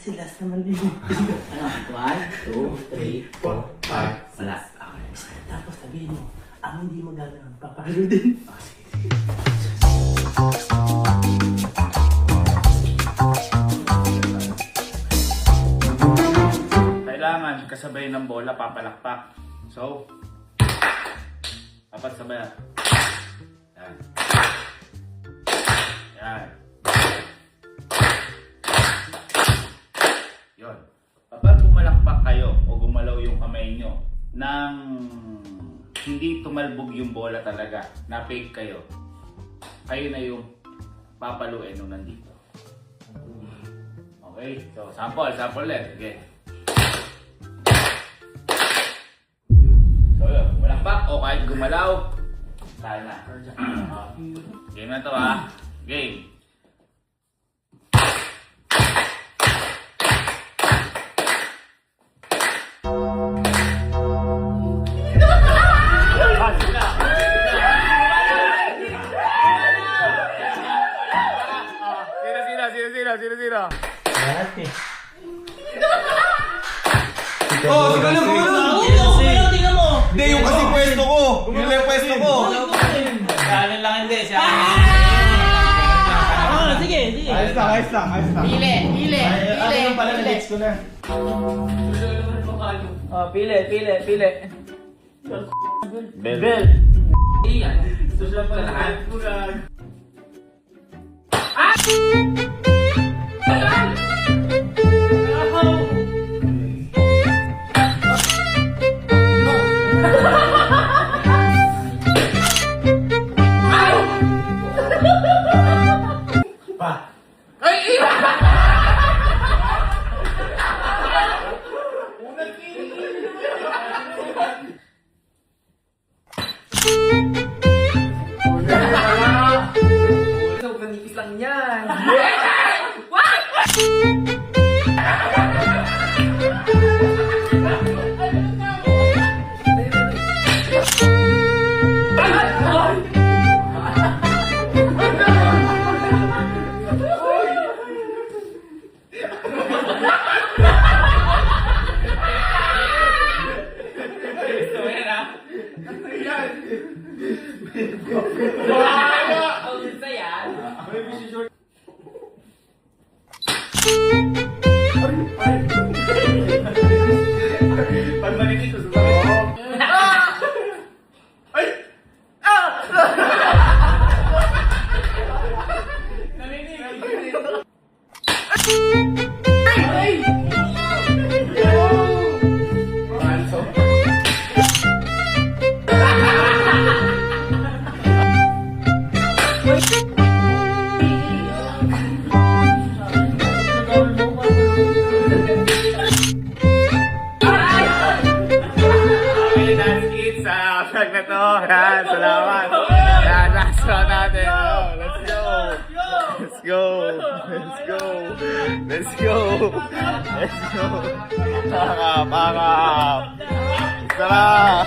Kasi last naman din. Ano? 1, 2, 3, 4, 5. Wala. Okay. Tapos sabihin mo, ang hindi magagawin, papalo din. Kailangan kasabay ng bola, papalakpak. So, dapat sabay. Yan. Yan. Yun. Kapag pumalakpak kayo o gumalaw yung kamay nyo nang hindi tumalbog yung bola talaga, na fake kayo, kayo na yung papaluin nung nandito. Okay? So, sample ulit. Okay. So, yun. Malakpak o kahit gumalaw, tayo na. Game na to ha. Game. Sino? Dati. Oh, sige lang, Tingnan mo! Hindi, yung kasi pwesto ko. Yung lang pwesto ko. Kanan lang hindi. Sige. Ayos lang. Pili. Ano yung pala na-dates ko na. Oh, pili. Bell. Iyan. Susunod pa lahat. Manipis lang yan. Pag marinig ko, susunod. Ay! Narinig! Vlog na to. Yan, salamat. Yan, last one natin. Oh, let's go. Pakap. Sarap.